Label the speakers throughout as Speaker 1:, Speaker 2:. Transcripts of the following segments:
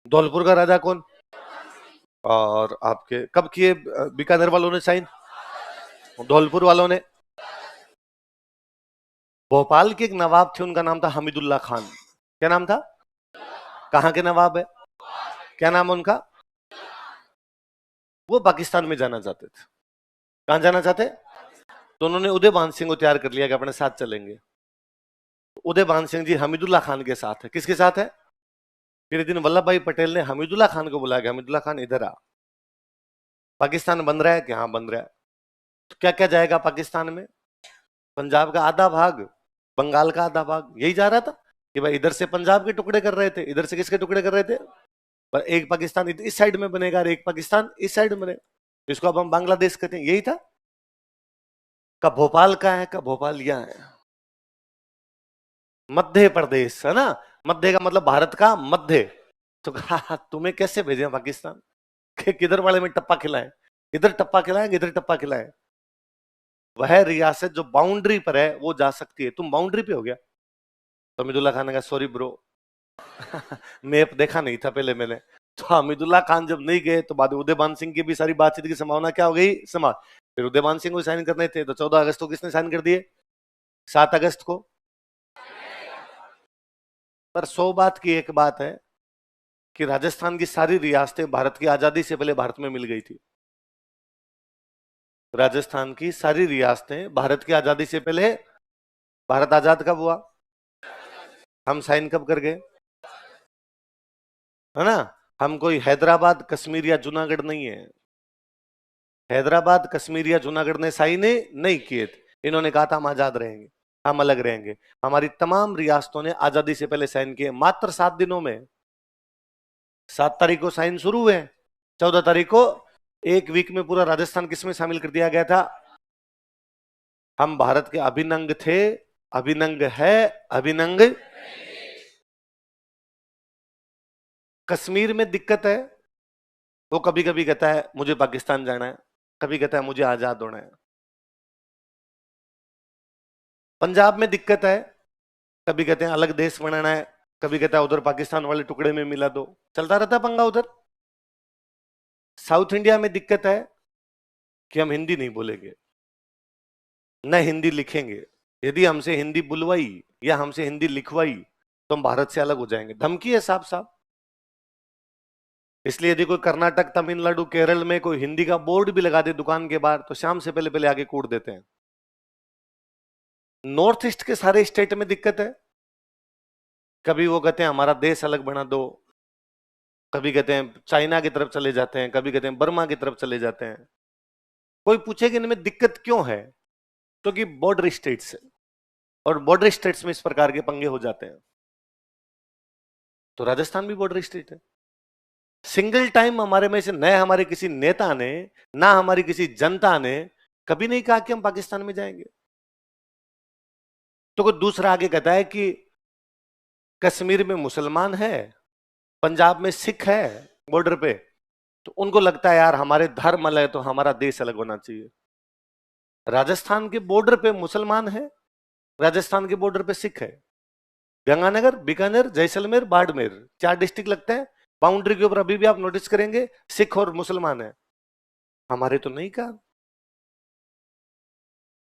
Speaker 1: धौलपुर का राजा कौन? और आपके कब किए बीकानेर वालों ने साइन? धौलपुर वालों ने। भोपाल के एक नवाब थे, उनका नाम था हमीदुल्ला खान। क्या नाम था? कहाँ के नवाब है? क्या नाम है उनका? वो पाकिस्तान में जाना चाहते थे। कहाँ जाना चाहते? तो उन्होंने उदयभान सिंह को तैयार कर लिया कि अपने साथ चलेंगे। उदयभान सिंह जी हमीदुल्ला खान के साथ है। किसके साथ है? फिर एक दिन वल्लभ भाई पटेल ने हमीदुल्ला खान को बुलाया, हमीदुल्ला खान इधर आ, पाकिस्तान बन रहा है कि हाँ बन रहा है। तो क्या क्या जाएगा पाकिस्तान में? पंजाब का आधा भाग, बंगाल का आधा भाग, यही जा रहा था कि भाई इधर से पंजाब के टुकड़े कर रहे थे, इधर से किसके टुकड़े कर रहे थे? पर एक पाकिस्तान इस साइड में बनेगा और एक पाकिस्तान इस साइड में बनेगा, इसको अब हम बांग्लादेश कहते हैं। यही था। का भोपाल का है, का भोपाल यहाँ है, मध्य प्रदेश है ना। मध्य का मतलब भारत का मध्य। तो कहा तुम्हें कैसे भेजे पाकिस्तान, किधर वाले में टप्पा खिलाए, इधर टप्पा खिलाए, इधर टप्पा खिलाए। वह रियासत जो बाउंड्री पर है वो जा सकती है, तुम बाउंड्री पे हो गया। तो हमीदुल्ला खान ने कहा सॉरी ब्रो, मैप देखा नहीं था पहले मैंने। तो हमीदुल्ला खान जब नहीं गए तो बाद में उदयभान सिंह की भी सारी बातचीत की संभावना क्या हो गई, समाप्त। फिर उदयभान सिंह को साइन करने थे तो 14 अगस्त को किसने साइन कर दिए? 7 अगस्त को। पर 100 बात की एक बात है कि राजस्थान की सारी रियासतें भारत की आजादी से पहले भारत में मिल गई थी। राजस्थान की सारी रियासतें भारत की आजादी से पहले। भारत आजाद कब हुआ? हम साइन कब कर गए? है ना। हम कोई हैदराबाद कश्मीर या जूनागढ़ नहीं है। हैदराबाद कश्मीर या जूनागढ़ ने साइन नहीं किए थे। इन्होंने कहा था हम आजाद रहेंगे, हम अलग रहेंगे। हमारी तमाम रियासतों ने आजादी से पहले साइन किए, मात्र 7 दिनों में। 7 तारीख को साइन शुरू हुए, 14 तारीख को एक वीक में पूरा राजस्थान किसमें शामिल कर दिया गया था? हम भारत के अभिनंग थे, अभिनंग है, अभिनंग। कश्मीर में दिक्कत है, वो कभी कभी कहता है मुझे पाकिस्तान जाना है, कभी कहता है मुझे आजाद होना है। पंजाब में दिक्कत है, कभी कहते हैं अलग देश बनाना है, कभी कहता है उधर पाकिस्तान वाले टुकड़े में मिला दो। चलता रहता पंगा उधर। साउथ इंडिया में दिक्कत है कि हम हिंदी नहीं बोलेंगे, न हिंदी लिखेंगे। यदि हमसे हिंदी बुलवाई या हमसे हिंदी लिखवाई तो हम भारत से अलग हो जाएंगे। धमकी है साफ साफ। इसलिए यदि कोई कर्नाटक, तमिलनाडु, केरल में कोई हिंदी का बोर्ड भी लगा दे दुकान के बाहर तो शाम से पहले पहले आगे कूट देते हैं। नॉर्थ ईस्ट के सारे स्टेट में दिक्कत है। कभी वो कहते हैं हमारा देश अलग बना दो, कभी कहते हैं चाइना की तरफ चले जाते हैं, कभी कहते हैं बर्मा की तरफ चले जाते हैं। कोई पूछे कि इनमें दिक्कत क्यों है, तो कि बॉर्डर स्टेट्स है, और बॉर्डर स्टेट्स में इस प्रकार के पंगे हो जाते हैं। तो राजस्थान भी बॉर्डर स्टेट है। सिंगल टाइम हमारे में से न हमारे किसी नेता ने, ना हमारी किसी जनता ने कभी नहीं कहा कि हम पाकिस्तान में जाएंगे। तो कोई दूसरा आगे कहता है कि कश्मीर में मुसलमान है, पंजाब में सिख है बॉर्डर पे, तो उनको लगता है यार हमारे धर्म अलग है तो हमारा देश अलग होना चाहिए। राजस्थान के बॉर्डर पे मुसलमान है, राजस्थान के बॉर्डर पे सिख है। गंगानगर, बीकानेर, जैसलमेर, बाड़मेर 4 डिस्ट्रिक्ट लगते हैं। बाउंड्री के ऊपर अभी भी आप नोटिस करेंगे सिख और मुसलमान है। हमारे तो नहीं कहा,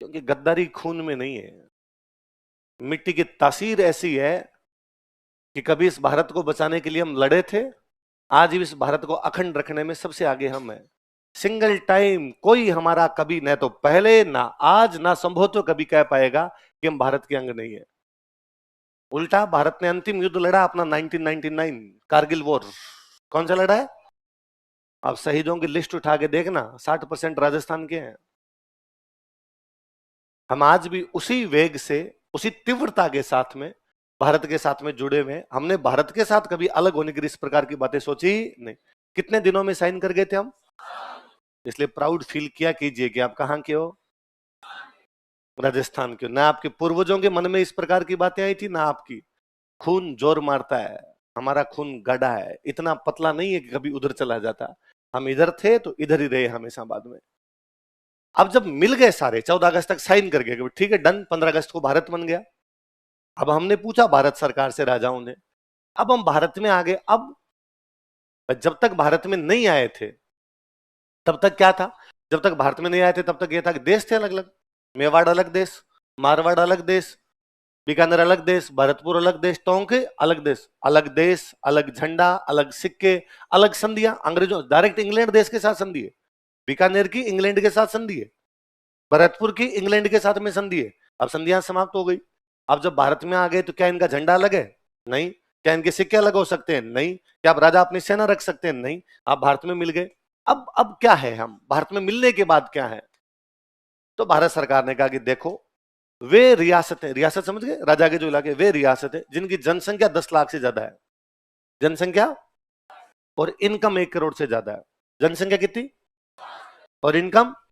Speaker 1: क्योंकि गद्दारी खून में नहीं है। मिट्टी की तासीर ऐसी है कि कभी इस भारत को बचाने के लिए हम लड़े थे, आज भी इस भारत को अखंड रखने में सबसे आगे हम हैं। सिंगल टाइम कोई हमारा कभी न तो पहले, ना आज, ना संभव तो कभी कह पाएगा कि हम भारत के अंग नहीं है। उल्टा भारत ने अंतिम युद्ध लड़ा अपना 1999 कारगिल वॉर। कौन सा लड़ा है? अब शहीदों की लिस्ट उठा के देखना, 60% राजस्थान के हैं। हम आज भी उसी वेग से, उसी तीव्रता के साथ में भारत के साथ में जुड़े हुए हैं। हमने भारत के साथ कभी अलग होने की इस प्रकार की बातें सोची नहीं। कितने दिनों में साइन कर गए थे हम, इसलिए प्राउड फील किया कीजिए कि आप कहां के हो, राजस्थान के। ना आपके पूर्वजों के मन में इस प्रकार की बातें आई थी, ना आपकी। खून जोर मारता है, हमारा खून गाढ़ा है, इतना पतला नहीं है कि कभी उधर चला जाता। हम इधर थे तो इधर ही रहे हमेशा बाद में। अब जब मिल गए सारे, 14 अगस्त तक साइन कर गए, ठीक है डन, 15 अगस्त को भारत बन गया। अब हमने पूछा भारत सरकार से, राजाओं ने, अब हम भारत में आ गए। अब जब तक भारत में नहीं आए थे तब तक क्या था? जब तक भारत में नहीं आए थे तब तक ये था कि देश थे अलग अलग। मेवाड़ अलग देश, मारवाड़ अलग देश, बीकानेर अलग देश, भरतपुर अलग देश, टोंक अलग देश। अलग देश, अलग झंडा, अलग सिक्के, अलग संधियां। अंग्रेजों डायरेक्ट इंग्लैंड देश के साथ संधि है, बीकानेर की इंग्लैंड के साथ संधि है, भरतपुर की इंग्लैंड के साथ में संधि है। अब संधियां समाप्त हो गई। अब जब भारत में आ गए तो क्या इनका झंडा अलग है? नहीं। क्या इनके सिक्के अलग हो सकते हैं? नहीं। क्या अब राजा अपनी सेना रख सकते हैं? नहीं। आप भारत में मिल गए। अब क्या है, हम भारत में मिलने के बाद क्या है? तो भारत सरकार ने कहा कि देखो, वे रियासतें, रियासत समझ गए, राजा के जो इलाके, वे रियासतें जिनकी जनसंख्या 10 लाख से ज्यादा है, जनसंख्या, और इनकम 1 करोड़ से ज्यादा है। जनसंख्या कितनी और इनकम